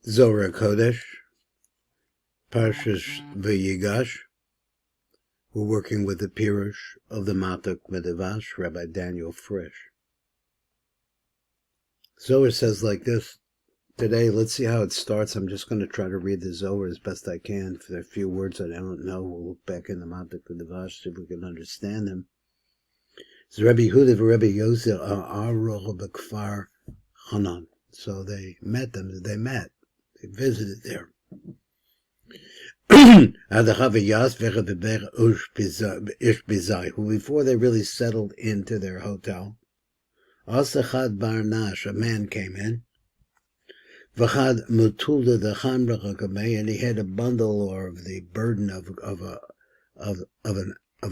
ZOHAR Kodesh, PARSHAT VAYIGASH. We're working with the Pirush of the Matok Teves, Rabbi Daniel Frisch. ZOHAR says like this. Today, let's see how it starts. I'm just going to try to read the ZOHAR as best I can. If there are a few words that I don't know, we'll look back in the Matok Teves, see if we can understand them. It's Rebbe Yehudah, Rebbe Yosi, Kefar Hanan. So they met. They visited there. Who before they really settled into their hotel, a man came in, and he had a bundle or the burden of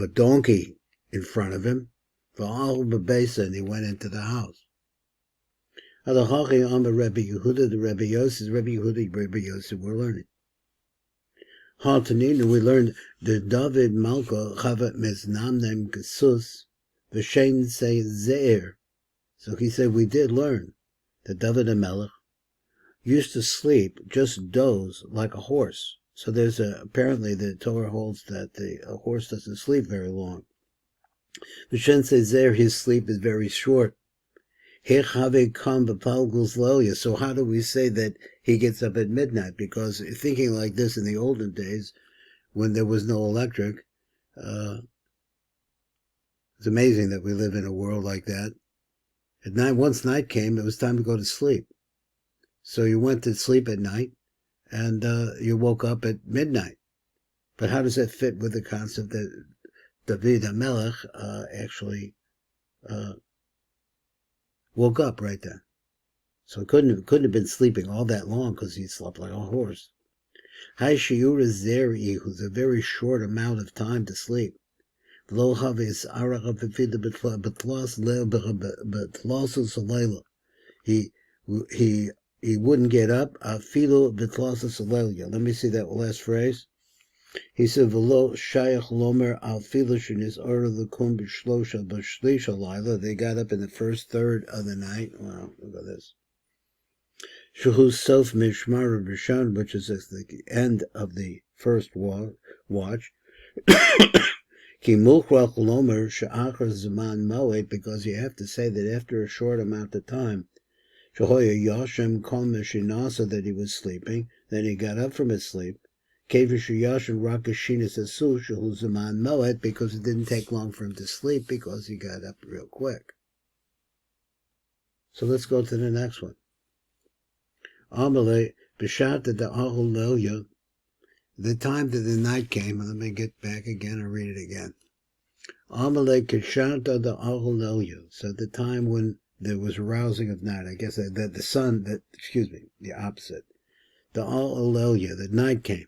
a donkey in front of him, and he went into the house. The Rebbe Yehudah, the Rebbe Yosi, Rebbe Yosi, we're learning. We learned the David Malka Chavat Meznamnem Gesus V'Shein Say Zeir. So he said we did learn that David HaMelech used to sleep, just doze like a horse. So there's apparently the Torah holds that a horse doesn't sleep very long. V'Shein Say Zeir, his sleep is very short. So how do we say that he gets up at midnight? Because thinking like this in the olden days, when there was no electric, it's amazing that we live in a world like that. At night, once night came, it was time to go to sleep. So you went to sleep at night, and you woke up at midnight. But how does that fit with the concept that David HaMelech actually woke up right then? So it couldn't have been sleeping all that long because he slept like a horse. Hai shiura zeri, who's a very short amount of time to sleep. He wouldn't get up. Let me see that last phrase. He said, "V'lo shayach lomer al filo shenis order l'kum b'shlosha b'shlisha laila." They got up in the first third of the night. Wow, look at this. Shehu sof mishmar b'shan, which is the end of the first watch. Ki mukrach lomer she'achar zaman moed, because you have to say that after a short amount of time, shehoya yashem kol meshinasa, that he was sleeping. Then he got up from his sleep. Because it didn't take long for him to sleep because he got up real quick. So let's go to the next one. The time that the night came, let me get back again and read it again. So the time when there was rousing of night, I guess that the sun, the opposite. The night came.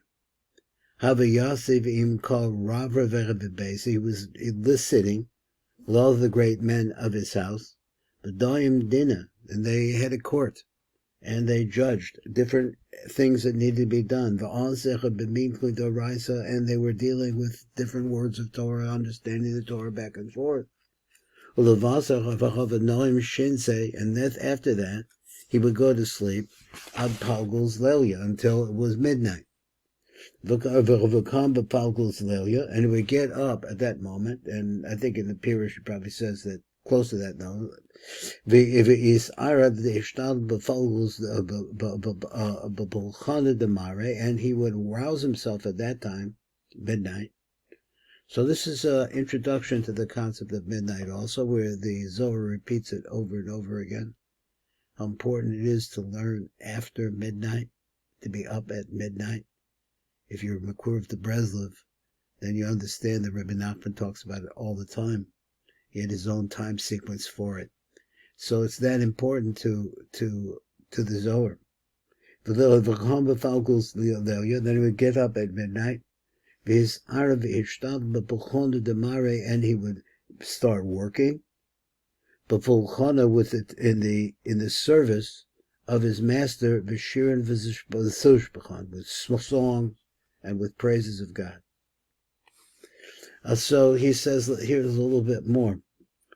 He was sitting with all the great men of his house, and they had a court, and they judged different things that needed to be done. And they were dealing with different words of Torah, understanding the Torah back and forth. And then after that, he would go to sleep until it was midnight. And he would get up at that moment, and I think in the Pirush it probably says that close to that now. And he would rouse himself at that time, midnight. So this is an introduction to the concept of midnight also, where the Zohar repeats it over and over again. How important it is to learn after midnight, to be up at midnight. If you're Makur of the Breslov, then you understand that Rebbe Nachman talks about it all the time. He had his own time sequence for it. So it's that important to the Zohar. Then he would get up at midnight, and he would start working, with it in the service of his master, with songs and with praises of God. So he says, here's a little bit more.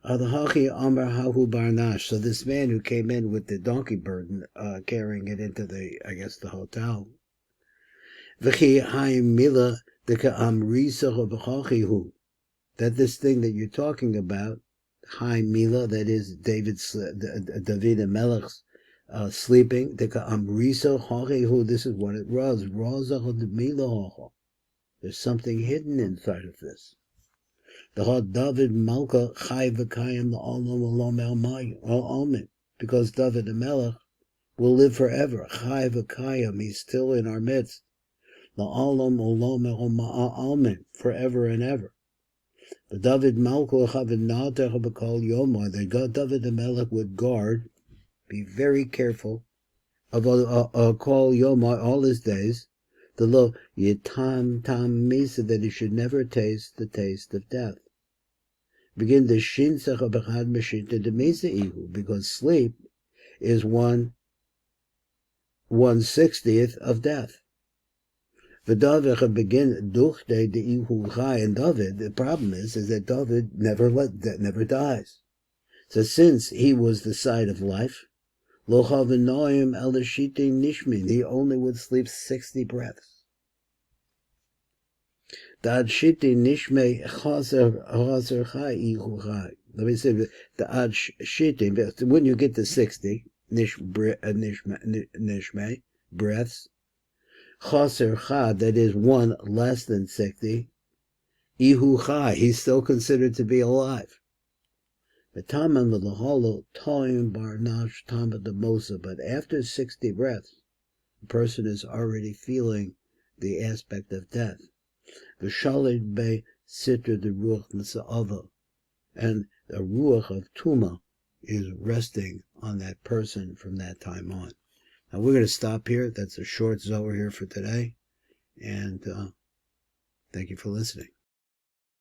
Adahachi Amar Hahu Barnash. So this man who came in with the donkey burden, carrying it into the, I guess, the hotel. V'chi Haim Mila Deka Amrisa Habachachihu. That this thing that you're talking about, Haim Mila, that is David and Melech's sleeping. Deka Amrisa Hachihu. This is what it was. There's something hidden inside of this. The hot David Malka Chai V'Kayim L'Olam because David the Melech will live forever. Chai V'Kayim, he's still in our midst. L'Olam Olam forever and ever. The David Malka Chavinatech B'Kol Yomar, that God David the Melech would guard, be very careful of Kol Yomar all his days. The lo Yitam Tam Misa, that he should never taste the taste of death. Begin the Shinsach Abachad Meshita de Mesa Ihu, because sleep is 1/60th of death. V'David begin Duchte de Ihu Chai, and David, the problem is that David never dies. So since he was the side of life, Lo Chavinoim Elashite Nishmin, he only would sleep 60 breaths. Dad Shiti Nishme Chaser Chai Ihu Chai. Let me say the Ad Shiti, when you get to 60 Nishme breaths, Chaser Chai, that is one less than 60, Ihu Chai, he's still considered to be alive. But after 60 breaths, the person is already feeling the aspect of death. V'shalid be sitra de ruach m'sa'ava, and the ruach of tuma is resting on that person from that time on. Now we're going to stop here. That's a short Zohar here for today, and thank you for listening.